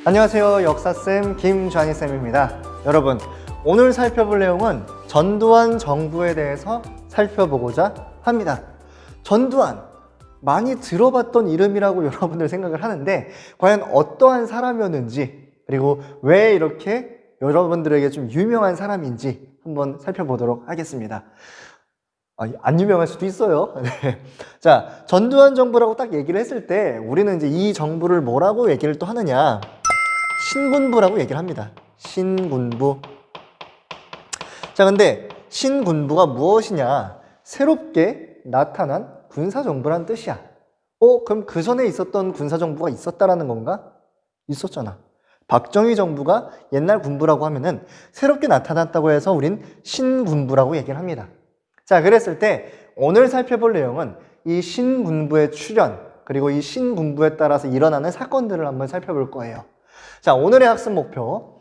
안녕하세요. 역사쌤 김주한이쌤입니다. 여러분, 오늘 살펴볼 내용은 전두환 정부에 대해서 살펴보고자 합니다. 전두환, 많이 들어봤던 이름이라고 여러분들 생각을 하는데 과연 어떠한 사람이었는지, 그리고 왜 이렇게 여러분들에게 좀 유명한 사람인지 한번 살펴보도록 하겠습니다. 안 유명할 수도 있어요. 네. 자, 전두환 정부라고 딱 얘기를 했을 때 우리는 이제 이 정부를 뭐라고 얘기를 또 하느냐, 신군부라고 얘기를 합니다. 신군부. 자, 근데 신군부가 무엇이냐? 새롭게 나타난 군사정부란 뜻이야. 그럼 그 전에 있었던 군사정부가 있었다라는 건가? 있었잖아. 박정희 정부가 옛날 군부라고 하면은 새롭게 나타났다고 해서 우린 신군부라고 얘기를 합니다. 자, 그랬을 때 오늘 살펴볼 내용은 이 신군부의 출현, 그리고 이 신군부에 따라서 일어나는 사건들을 한번 살펴볼 거예요. 자, 오늘의 학습 목표,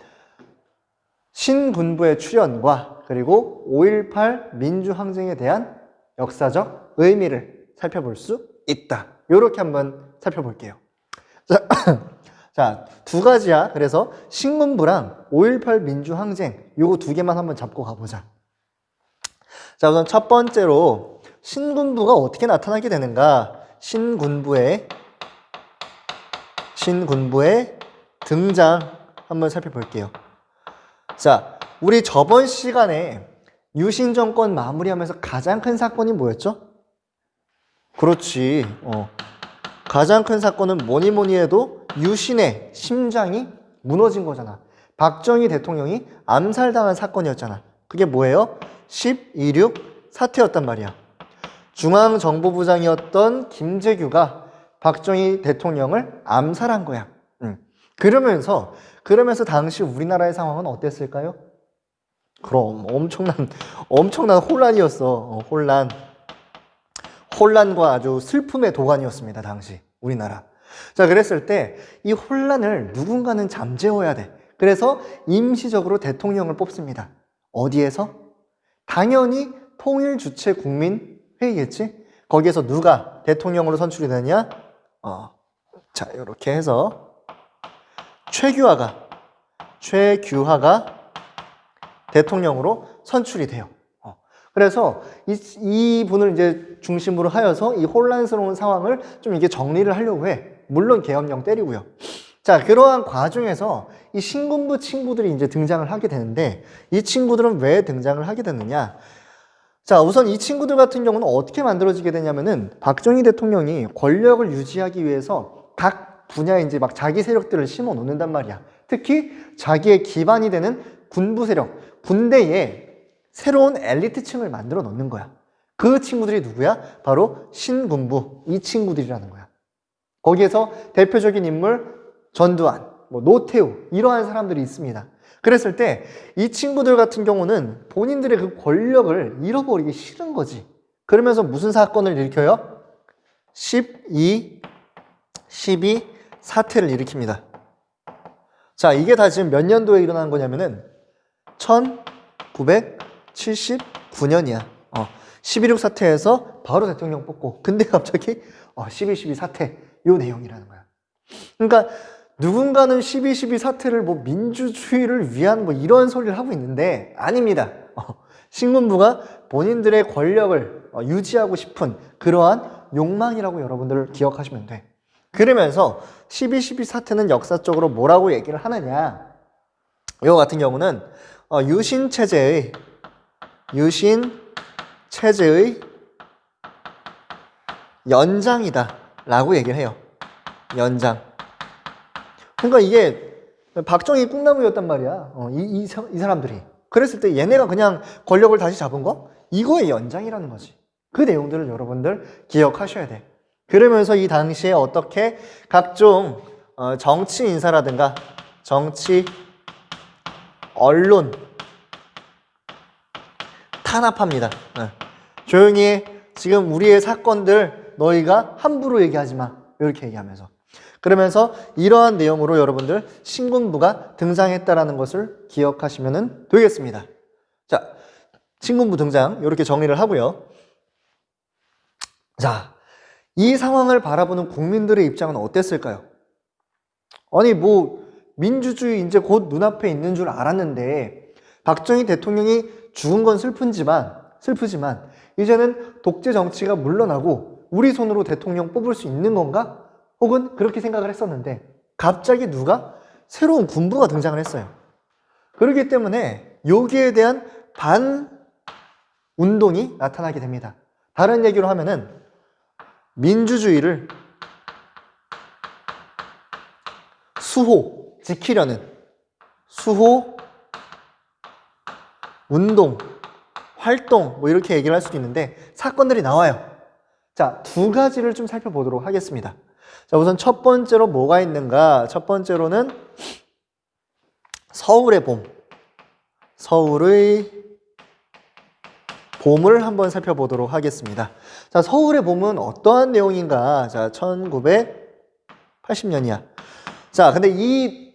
신군부의 출현과 그리고 5.18 민주항쟁에 대한 역사적 의미를 살펴볼 수 있다. 이렇게 한번 살펴볼게요. 자, 두 가지야. 그래서 신군부랑 5.18 민주항쟁, 요거 두 개만 한번 잡고 가보자. 자, 우선 첫 번째로 신군부가 어떻게 나타나게 되는가? 신군부의 등장 한번 살펴볼게요. 자, 우리 저번 시간에 유신 정권 마무리하면서 가장 큰 사건이 뭐였죠? 그렇지. 가장 큰 사건은 뭐니 해도 유신의 심장이 무너진 거잖아. 박정희 대통령이 암살당한 사건이었잖아. 그게 뭐예요? 10.26 사태였단 말이야. 중앙정보부장이었던 김재규가 박정희 대통령을 암살한 거야. 그러면서 당시 우리나라의 상황은 어땠을까요? 그럼 엄청난 혼란이었어. 혼란과 아주 슬픔의 도가니였습니다. 당시 우리나라. 자, 그랬을 때 이 혼란을 누군가는 잠재워야 돼. 그래서 임시적으로 대통령을 뽑습니다. 어디에서? 당연히 통일주체 국민회의겠지? 거기에서 누가 대통령으로 선출이 되냐? 자, 이렇게 해서 최규하가 대통령으로 선출이 돼요. 그래서 이 분을 이제 중심으로 하여서 이 혼란스러운 상황을 좀 이게 정리를 하려고 해. 물론 계엄령 때리고요. 자, 그러한 과정에서 이 신군부 친구들이 이제 등장을 하게 되는데, 이 친구들은 왜 등장을 하게 됐느냐? 자, 우선 이 친구들 같은 경우는 어떻게 만들어지게 되냐면은 박정희 대통령이 권력을 유지하기 위해서 각 분야에 이제 막 자기 세력들을 심어 놓는단 말이야. 특히 자기의 기반이 되는 군부 세력, 군대에 새로운 엘리트층을 만들어 놓는 거야. 그 친구들이 누구야? 바로 신군부, 이 친구들이라는 거야. 거기에서 대표적인 인물 전두환, 노태우, 이러한 사람들이 있습니다. 그랬을 때 이 친구들 같은 경우는 본인들의 그 권력을 잃어버리기 싫은 거지. 그러면서 무슨 사건을 일으켜요? 12 사태를 일으킵니다. 자, 이게 다 지금 몇 년도에 일어난 거냐면은 1979년이야. 12.6 사태에서 바로 대통령 뽑고, 근데 갑자기 12.12 사태, 요 내용이라는 거야. 그러니까 누군가는 12.12 사태를 민주주의를 위한 이런 소리를 하고 있는데 아닙니다. 신군부가 본인들의 권력을 유지하고 싶은 그러한 욕망이라고 여러분들 기억하시면 돼. 그러면서 12.12 사태는 역사적으로 뭐라고 얘기를 하느냐, 이거 같은 경우는 유신 체제의 연장이다 라고 얘기를 해요. 연장. 그러니까 이게 박정희 꿈나무였단 말이야. 이 사람들이. 그랬을 때 얘네가 그냥 권력을 다시 잡은 거? 이거의 연장이라는 거지. 그 내용들을 여러분들 기억하셔야 돼. 그러면서 이 당시에 어떻게 각종 정치 인사라든가 정치, 언론 탄압합니다. 조용히 해. 지금 우리의 사건들 너희가 함부로 얘기하지 마. 이렇게 얘기하면서. 그러면서 이러한 내용으로 여러분들 신군부가 등장했다라는 것을 기억하시면 되겠습니다. 자, 신군부 등장 이렇게 정리를 하고요. 자, 이 상황을 바라보는 국민들의 입장은 어땠을까요? 아니 민주주의 이제 곧 눈앞에 있는 줄 알았는데 박정희 대통령이 죽은 건 슬프지만 이제는 독재 정치가 물러나고 우리 손으로 대통령 뽑을 수 있는 건가? 혹은 그렇게 생각을 했었는데 갑자기 누가 새로운 군부가 등장을 했어요. 그렇기 때문에 여기에 대한 반운동이 나타나게 됩니다. 다른 얘기로 하면은 민주주의를 지키려는 수호, 운동, 활동 뭐 이렇게 얘기를 할 수도 있는데 사건들이 나와요. 자, 두 가지를 좀 살펴보도록 하겠습니다. 자, 우선 첫 번째로 뭐가 있는가? 첫 번째로는 서울의 봄. 서울의 봄을 한번 살펴보도록 하겠습니다. 자, 서울의 봄은 어떠한 내용인가? 자, 1980년이야. 자, 근데 이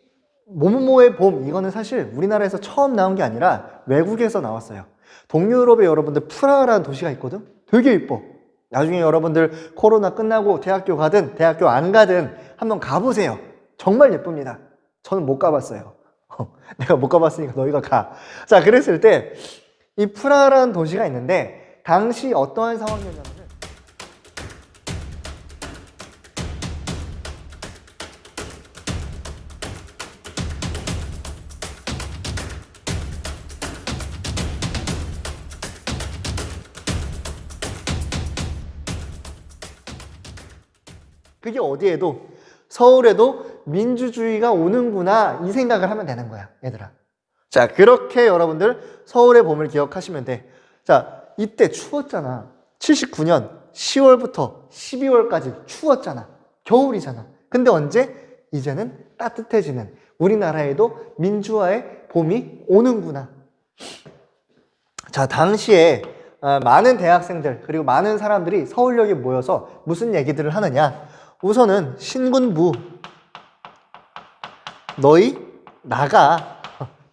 뭐뭐의 봄, 이거는 사실 우리나라에서 처음 나온 게 아니라 외국에서 나왔어요. 동유럽에 여러분들 프라하라는 도시가 있거든? 되게 이뻐. 나중에 여러분들 코로나 끝나고 대학교 가든 대학교 안 가든 한번 가보세요. 정말 예쁩니다. 저는 못 가봤어요. 내가 못 가봤으니까 너희가 가. 자, 그랬을 때 이 프라하라는 도시가 있는데 당시 어떠한 상황이었냐면 그게 어디에도 서울에도 민주주의가 오는구나 이 생각을 하면 되는 거야, 얘들아. 자, 그렇게 여러분들 서울의 봄을 기억하시면 돼. 자, 이때 추웠잖아. 79년 10월부터 12월까지 추웠잖아. 겨울이잖아. 근데 언제? 이제는 따뜻해지는 우리나라에도 민주화의 봄이 오는구나. 자, 당시에 많은 대학생들 그리고 많은 사람들이 서울역에 모여서 무슨 얘기들을 하느냐. 우선은 신군부 너희 나가.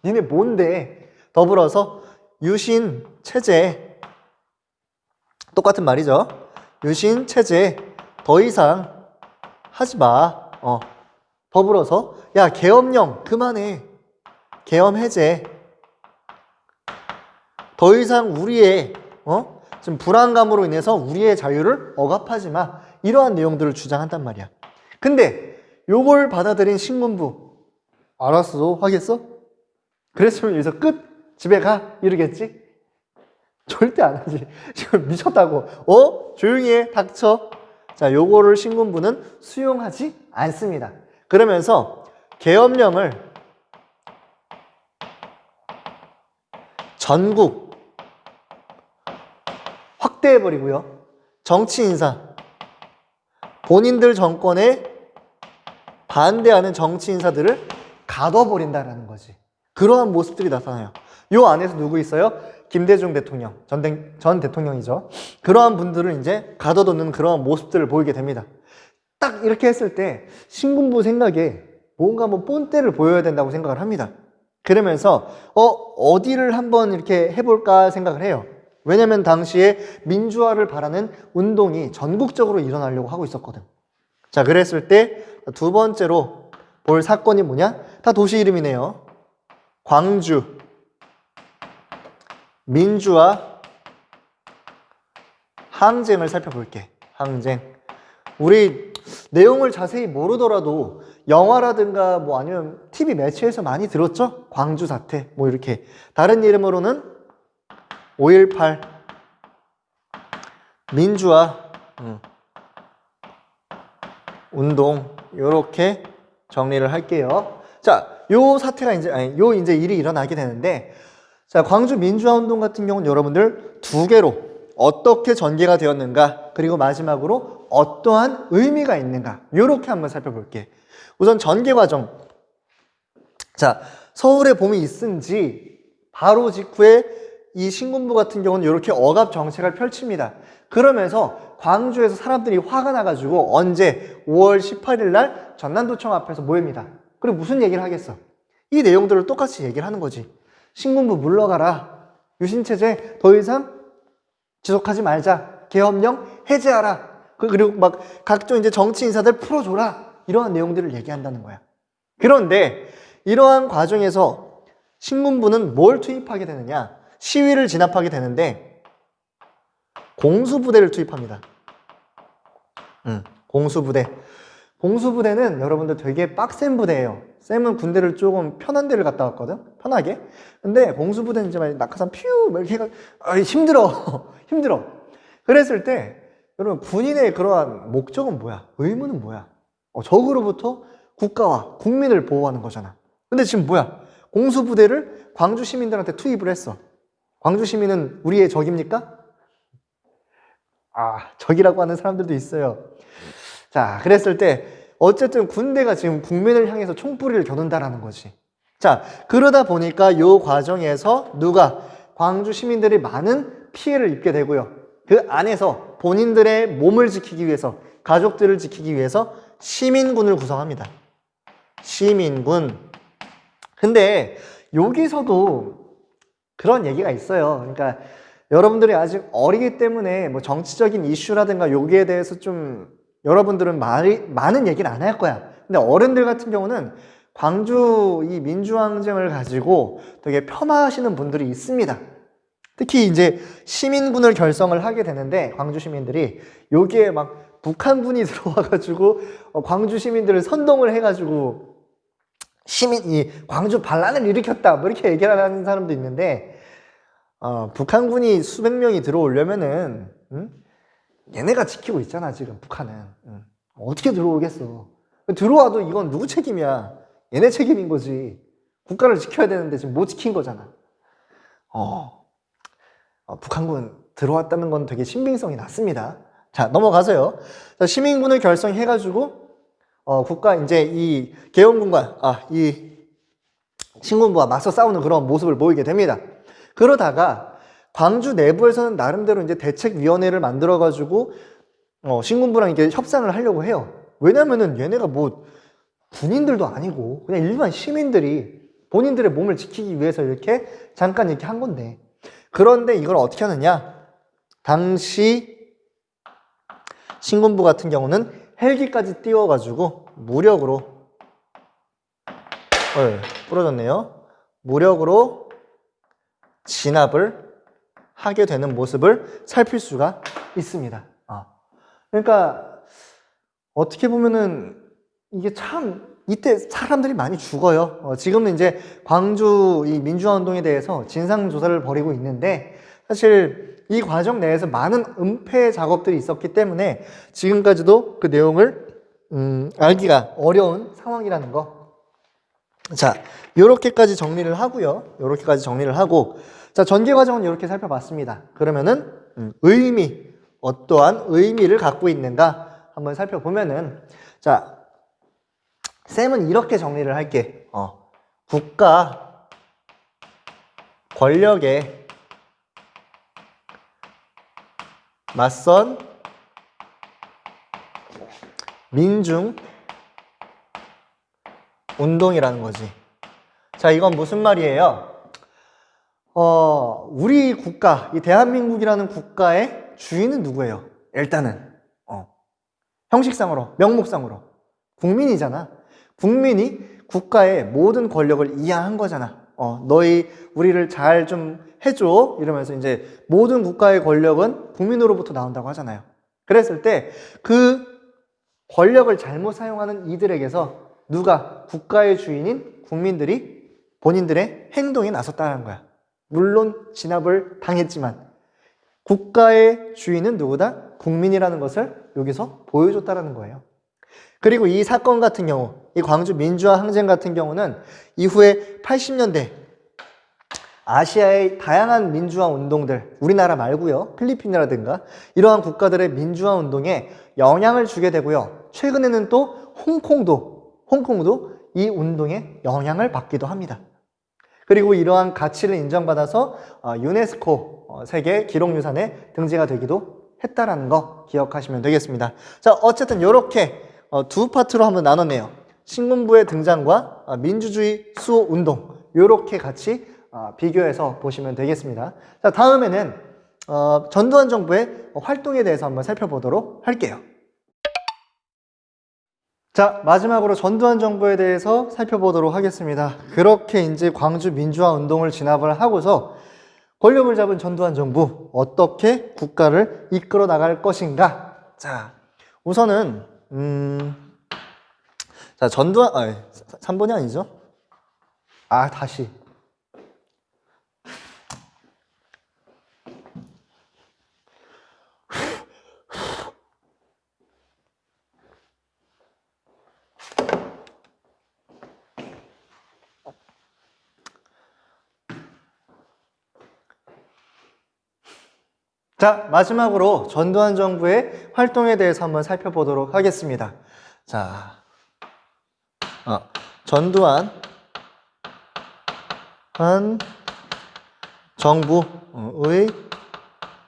니네 뭔데? 더불어서 유신 체제 똑같은 말이죠. 유신 체제 더 이상 하지 마. 더불어서 야, 계엄령 그만해. 계엄 해제. 더 이상 우리의 지금 불안감으로 인해서 우리의 자유를 억압하지 마. 이러한 내용들을 주장한단 말이야. 근데 요걸 받아들인 신군부 알았어 하겠어? 그랬으면 여기서 끝! 집에 가! 이러겠지? 절대 안 하지. 지금 미쳤다고. 조용히 해. 닥쳐. 자, 요거를 신군부는 수용하지 않습니다. 그러면서 계엄령을 전국 확대해버리고요. 정치 인사, 본인들 정권에 반대하는 정치 인사들을 가둬버린다라는 거지. 그러한 모습들이 나타나요. 요 안에서 누구 있어요? 김대중 대통령, 전 대통령이죠. 그러한 분들을 이제 가둬두는 그러한 모습들을 보이게 됩니다. 딱 이렇게 했을 때 신군부 생각에 뭔가 뭐 본때를 보여야 된다고 생각을 합니다. 그러면서 어디를 한번 이렇게 해볼까 생각을 해요. 왜냐면 당시에 민주화를 바라는 운동이 전국적으로 일어나려고 하고 있었거든. 자, 그랬을 때 두 번째로 볼 사건이 뭐냐? 다 도시 이름이네요. 광주 민주화 항쟁을 살펴볼게. 항쟁. 우리 내용을 자세히 모르더라도 영화라든가 뭐 아니면 TV 매체에서 많이 들었죠? 광주 사태 뭐 이렇게. 다른 이름으로는 5.18 민주화 운동 이렇게 정리를 할게요. 자, 요 사태가 이제 일이 일어나게 되는데, 자, 광주 민주화 운동 같은 경우는 여러분들 두 개로 어떻게 전개가 되었는가, 그리고 마지막으로 어떠한 의미가 있는가, 요렇게 한번 살펴볼게. 우선 전개 과정. 자, 서울의 봄이 있은 지 바로 직후에 이 신군부 같은 경우는 이렇게 억압 정책을 펼칩니다. 그러면서 광주에서 사람들이 화가 나가지고 언제 5월 18일 날 전남도청 앞에서 모입니다. 그리고 무슨 얘기를 하겠어? 이 내용들을 똑같이 얘기를 하는 거지. 신군부 물러가라. 유신체제 더 이상 지속하지 말자. 계엄령 해제하라. 그리고 막 각종 이제 정치 인사들 풀어줘라. 이러한 내용들을 얘기한다는 거야. 그런데 이러한 과정에서 신군부는 뭘 투입하게 되느냐? 시위를 진압하게 되는데 공수부대를 투입합니다. 공수부대. 공수부대는 여러분들 되게 빡센 부대예요. 쌤은 군대를 조금 편한 데를 갔다 왔거든? 편하게. 근데 공수부대는 이제 막 낙하산 퓨! 막 이렇게 힘들어. 힘들어. 그랬을 때 여러분 군인의 그러한 목적은 뭐야? 의무는 뭐야? 적으로부터 국가와 국민을 보호하는 거잖아. 근데 지금 뭐야? 공수부대를 광주 시민들한테 투입을 했어. 광주 시민은 우리의 적입니까? 적이라고 하는 사람들도 있어요. 자, 그랬을 때 어쨌든 군대가 지금 국민을 향해서 총뿌리를 겨눈다라는 거지. 자, 그러다 보니까 요 과정에서 누가 광주 시민들이 많은 피해를 입게 되고요. 그 안에서 본인들의 몸을 지키기 위해서, 가족들을 지키기 위해서 시민군을 구성합니다. 시민군. 근데 여기서도 그런 얘기가 있어요. 그러니까 여러분들이 아직 어리기 때문에 뭐 정치적인 이슈라든가 여기에 대해서 좀 여러분들은 많은 얘기를 안 할 거야. 근데 어른들 같은 경우는 광주 이 민주항쟁을 가지고 되게 폄하하시는 분들이 있습니다. 특히 이제 시민군을 결성을 하게 되는데 광주 시민들이 여기에 막 북한군이 들어와가지고 광주 시민들을 선동을 해가지고 시민이 광주 반란을 일으켰다 뭐 이렇게 얘기를 하는 사람도 있는데 북한군이 수백 명이 들어오려면은 얘네가 지키고 있잖아 지금 북한은. 어떻게 들어오겠어. 들어와도 이건 누구 책임이야? 얘네 책임인 거지. 국가를 지켜야 되는데 지금 못 지킨 거잖아. 북한군 들어왔다는 건 되게 신빙성이 낮습니다. 자, 넘어가서요. 자, 시민군을 결성해가지고 국가 이제 이 계엄군과 이 신군부와 맞서 싸우는 그런 모습을 보이게 됩니다. 그러다가 광주 내부에서는 나름대로 이제 대책위원회를 만들어가지고 신군부랑 이렇게 협상을 하려고 해요. 왜냐면은 얘네가 뭐 군인들도 아니고 그냥 일반 시민들이 본인들의 몸을 지키기 위해서 이렇게 잠깐 이렇게 한 건데. 그런데 이걸 어떻게 하느냐? 당시 신군부 같은 경우는 헬기까지 띄워가지고 무력으로 부러졌네요. 무력으로 진압을 하게 되는 모습을 살필 수가 있습니다. 그러니까 어떻게 보면은 이게 참 이때 사람들이 많이 죽어요. 지금은 이제 광주 이 민주화 운동에 대해서 진상조사를 벌이고 있는데 사실 이 과정 내에서 많은 은폐 작업들이 있었기 때문에 지금까지도 그 내용을 알기가 어려운 상황이라는 거. 자, 요렇게까지 정리를 하고요. 요렇게까지 정리를 하고 자, 전개 과정은 이렇게 살펴봤습니다. 그러면은 어떠한 의미를 갖고 있는가 한번 살펴보면은 자, 쌤은 이렇게 정리를 할게. 국가 권력에 맞선 민중 운동이라는 거지. 자, 이건 무슨 말이에요? 우리 국가, 이 대한민국이라는 국가의 주인은 누구예요? 일단은 형식상으로, 명목상으로 국민이잖아. 국민이 국가의 모든 권력을 이양한 거잖아. 우리를 잘 좀 해줘 이러면서 이제 모든 국가의 권력은 국민으로부터 나온다고 하잖아요. 그랬을 때 그 권력을 잘못 사용하는 이들에게서 누가 국가의 주인인 국민들이 본인들의 행동에 나섰다는 거야. 물론 진압을 당했지만 국가의 주인은 누구다? 국민이라는 것을 여기서 보여줬다는 거예요. 그리고 이 사건 같은 경우, 이 광주 민주화 항쟁 같은 경우는 이후에 80년대 아시아의 다양한 민주화 운동들, 우리나라 말고요, 필리핀이라든가 이러한 국가들의 민주화 운동에 영향을 주게 되고요. 최근에는 또 홍콩도 이 운동에 영향을 받기도 합니다. 그리고 이러한 가치를 인정받아서 유네스코 세계 기록유산에 등재가 되기도 했다라는 거 기억하시면 되겠습니다. 자, 어쨌든 이렇게 두 파트로 한번 나눴네요. 신군부의 등장과 민주주의 수호 운동 이렇게 같이 비교해서 보시면 되겠습니다. 자, 다음에는 전두환 정부의 활동에 대해서 한번 살펴보도록 할게요. 자, 마지막으로 전두환 정부에 대해서 살펴보도록 하겠습니다. 그렇게 이제 광주 민주화 운동을 진압을 하고서 권력을 잡은 전두환 정부, 어떻게 국가를 이끌어 나갈 것인가? 자, 우선은 자, 3번이 아니죠? 다시. 자, 마지막으로 전두환 정부의 활동에 대해서 한번 살펴보도록 하겠습니다. 자, 전두환 정부의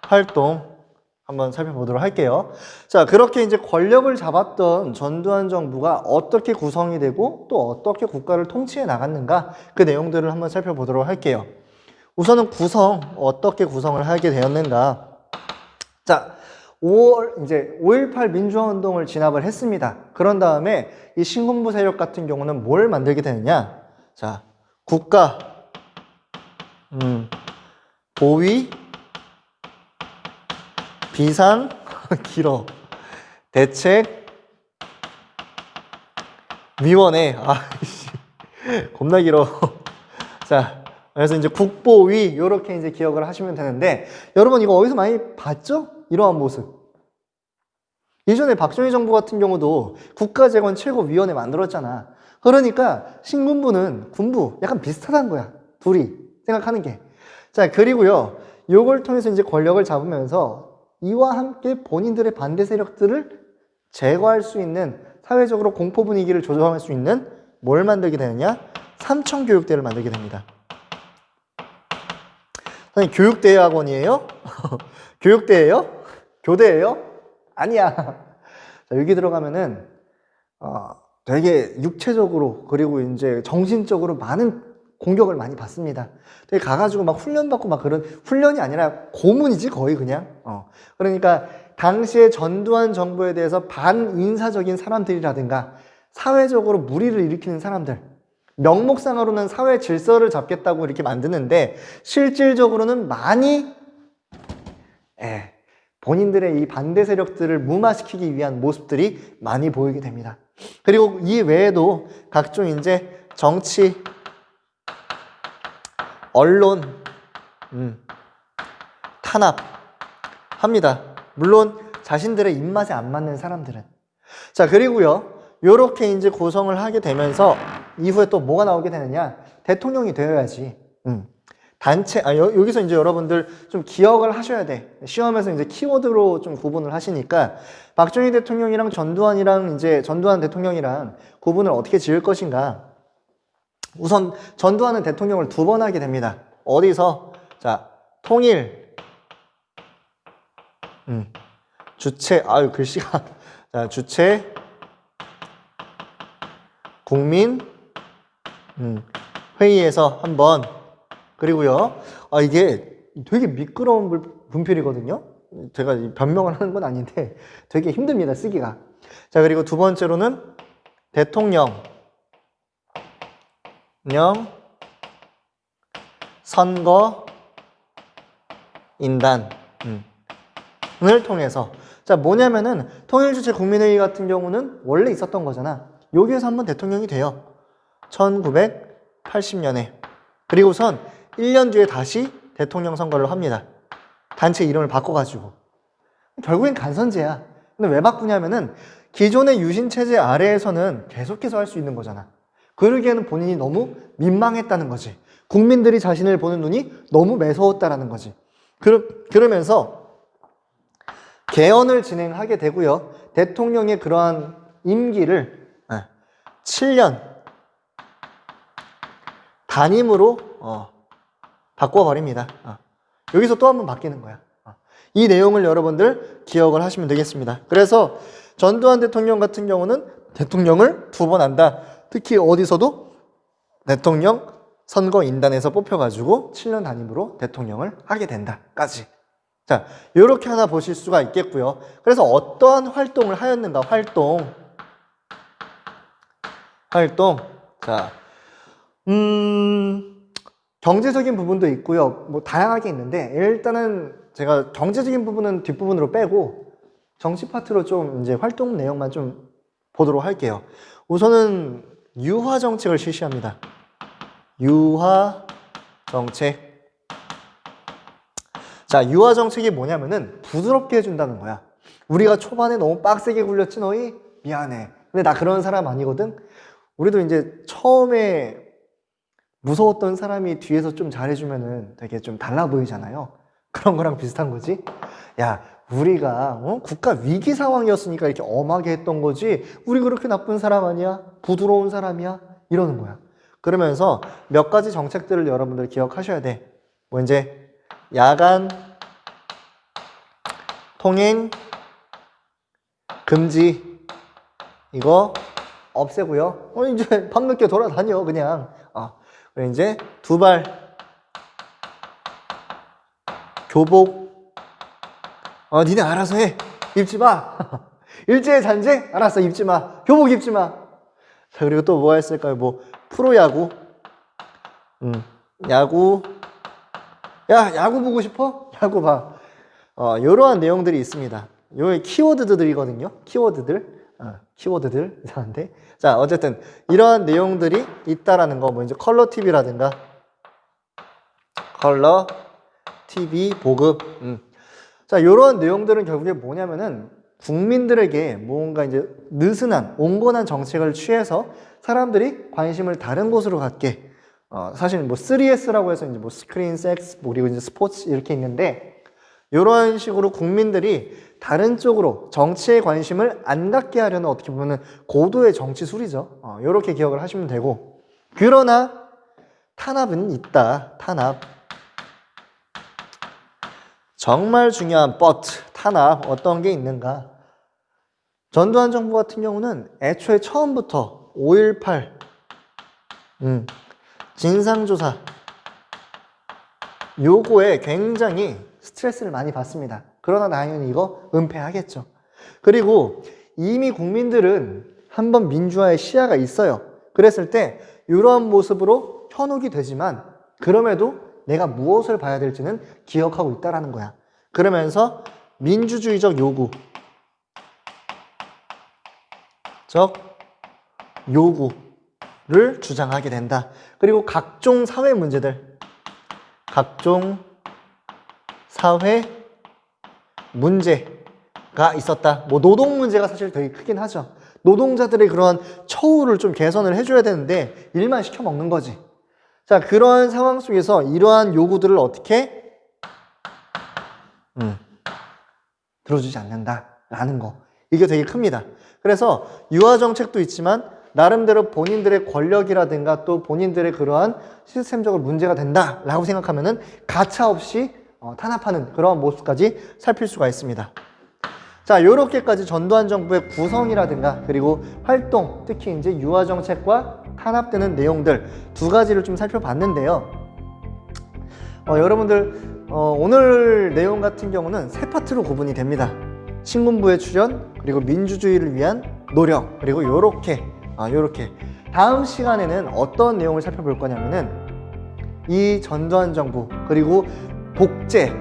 활동 한번 살펴보도록 할게요. 자, 그렇게 이제 권력을 잡았던 전두환 정부가 어떻게 구성이 되고 또 어떻게 국가를 통치해 나갔는가, 그 내용들을 한번 살펴보도록 할게요. 우선은 어떻게 구성을 하게 되었는가. 자, 5.18 민주화 운동을 진압을 했습니다. 그런 다음에 이 신군부 세력 같은 경우는 뭘 만들게 되느냐? 자, 국가, 보위, 비상, 길어, 대책, 위원회, 겁나 길어. 자, 그래서 이제 국보위, 이렇게 이제 기억을 하시면 되는데, 여러분 이거 어디서 많이 봤죠? 이러한 모습. 예전에 박정희 정부 같은 경우도 국가재건 최고위원회 만들었잖아. 그러니까 신군부는 군부 약간 비슷하다는 거야. 둘이 생각하는 게. 자, 그리고요, 요걸 통해서 이제 권력을 잡으면서 이와 함께 본인들의 반대 세력들을 제거할 수 있는, 사회적으로 공포 분위기를 조정할 수 있는 뭘 만들게 되느냐? 삼청교육대를 만들게 됩니다. 선생님, 교육대학원이에요? 교육대예요? 교대예요? 아니야. 자, 여기 들어가면은 되게 육체적으로 그리고 이제 정신적으로 많은 공격을 많이 받습니다. 되게 가가지고 막 훈련받고 막 그런, 훈련이 아니라 고문이지 거의 그냥. 그러니까 당시에 전두환 정부에 대해서 반인사적인 사람들이라든가 사회적으로 무리를 일으키는 사람들, 명목상으로는 사회 질서를 잡겠다고 이렇게 만드는데 실질적으로는 많이 본인들의 이 반대 세력들을 무마시키기 위한 모습들이 많이 보이게 됩니다. 그리고 이 외에도 각종 이제 정치, 언론, 탄압합니다. 물론 자신들의 입맛에 안 맞는 사람들은. 자, 그리고요, 요렇게 이제 구성을 하게 되면서 이후에 또 뭐가 나오게 되느냐? 대통령이 되어야지. 단체, 여기서 이제 여러분들 좀 기억을 하셔야 돼. 시험에서 이제 키워드로 좀 구분을 하시니까 박정희 대통령이랑 전두환 대통령이랑 구분을 어떻게 지을 것인가. 우선 전두환은 대통령을 2번 하게 됩니다. 어디서? 자, 통일, 주체, 글씨가. 자, 주체, 국민, 회의에서 한번. 그리고요, 이게 되게 미끄러운 분필이거든요. 제가 변명을 하는 건 아닌데 되게 힘듭니다, 쓰기가. 자, 그리고 2번째로는 대통령, 선거, 인단을 통해서. 자, 뭐냐면은 통일주체 국민회의 같은 경우는 원래 있었던 거잖아. 여기에서 한번 대통령이 돼요. 1980년에. 그리고선 1년 뒤에 다시 대통령 선거를 합니다. 단체 이름을 바꿔가지고. 결국엔 간선제야. 근데 왜 바꾸냐면은 기존의 유신체제 아래에서는 계속해서 할 수 있는 거잖아. 그러기에는 본인이 너무 민망했다는 거지. 국민들이 자신을 보는 눈이 너무 매서웠다라는 거지. 그러면서 개헌을 진행하게 되고요. 대통령의 그러한 임기를 7년 단임으로 바꿔버립니다. 여기서 또 한 번 바뀌는 거야. 이 내용을 여러분들 기억을 하시면 되겠습니다. 그래서 전두환 대통령 같은 경우는 대통령을 2번 한다. 특히 어디서도 대통령 선거인단에서 뽑혀가지고 7년 단임으로 대통령을 하게 된다까지. 자, 이렇게 하나 보실 수가 있겠고요. 그래서 어떠한 활동을 하였는가? 활동. 활동. 자, 경제적인 부분도 있고요. 뭐 다양하게 있는데 일단은 제가 경제적인 부분은 뒷부분으로 빼고 정치 파트로 좀 이제 활동 내용만 좀 보도록 할게요. 우선은 유화 정책을 실시합니다. 유화 정책. 자, 유화 정책이 뭐냐면은 부드럽게 해준다는 거야. 우리가 초반에 너무 빡세게 굴렸지 너희? 미안해. 근데 나 그런 사람 아니거든? 우리도 이제 처음에 무서웠던 사람이 뒤에서 좀 잘해주면은 되게 좀 달라 보이잖아요. 그런 거랑 비슷한 거지. 야, 우리가 국가 위기 상황이었으니까 이렇게 엄하게 했던 거지. 우리 그렇게 나쁜 사람 아니야? 부드러운 사람이야? 이러는 거야. 그러면서 몇 가지 정책들을 여러분들 기억하셔야 돼. 뭐 이제 야간 통행 금지 이거 없애고요. 이제 밤늦게 돌아다녀 그냥. 그리고 이제 두발 교복. 니네 알아서 해. 입지 마. 일제 잔재? 알았어, 입지 마. 교복 입지 마. 자, 그리고 또 뭐가 있을까요? 뭐 프로야구. 야구. 야, 야구 보고 싶어? 야구 봐. 이러한 내용들이 있습니다. 요 키워드들이거든요. 키워드들 이상한데. 자, 어쨌든 이러한 내용들이 있다라는 거. 뭐 이제 컬러 TV라든가 컬러 TV 보급. 자, 이런 내용들은 결국에 뭐냐면은 국민들에게 뭔가 이제 느슨한 온건한 정책을 취해서 사람들이 관심을 다른 곳으로 갖게. 사실 뭐 3S라고 해서 이제 뭐 스크린, 섹스, 그리고 이제 스포츠 이렇게 있는데 이런 식으로 국민들이 다른 쪽으로 정치에 관심을 안 갖게 하려는 어떻게 보면은 고도의 정치술이죠. 이렇게 기억을 하시면 되고. 그러나 탄압은 있다. 탄압. 정말 중요한 but, 탄압 어떤 게 있는가? 전두환 정부 같은 경우는 애초에 처음부터 5.18 진상조사 요거에 굉장히 스트레스를 많이 받습니다. 그러나 당연히 이거 은폐하겠죠. 그리고 이미 국민들은 한번 민주화의 시야가 있어요. 그랬을 때 이러한 모습으로 현혹이 되지만 그럼에도 내가 무엇을 봐야 될지는 기억하고 있다라는 거야. 그러면서 민주주의적 요구를 주장하게 된다. 그리고 각종 사회 문제들, 각종 사회 문제가 있었다. 뭐 노동 문제가 사실 되게 크긴 하죠. 노동자들의 그러한 처우를 좀 개선을 해줘야 되는데 일만 시켜 먹는 거지. 자, 그러한 상황 속에서 이러한 요구들을 어떻게 들어주지 않는다라는 거. 이게 되게 큽니다. 그래서 유화 정책도 있지만 나름대로 본인들의 권력이라든가 또 본인들의 그러한 시스템적으로 문제가 된다라고 생각하면은 가차없이 탄압하는 그러한 모습까지 살필 수가 있습니다. 자, 요렇게까지 전두환 정부의 구성이라든가 그리고 활동, 특히 이제 유화 정책과 탄압되는 내용들 두 가지를 좀 살펴봤는데요. 여러분들 오늘 내용 같은 경우는 세 파트로 구분이 됩니다. 신군부의 출현, 그리고 민주주의를 위한 노력, 그리고 요렇게 다음 시간에는 어떤 내용을 살펴볼 거냐면은 이 전두환 정부 그리고 독재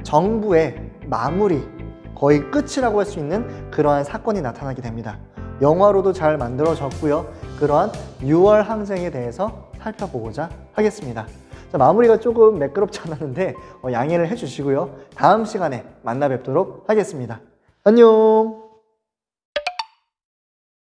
정부의 마무리, 거의 끝이라고 할 수 있는 그러한 사건이 나타나게 됩니다. 영화로도 잘 만들어졌고요. 그러한 6월 항쟁에 대해서 살펴보고자 하겠습니다. 자, 마무리가 조금 매끄럽지 않았는데 양해를 해주시고요. 다음 시간에 만나 뵙도록 하겠습니다. 안녕.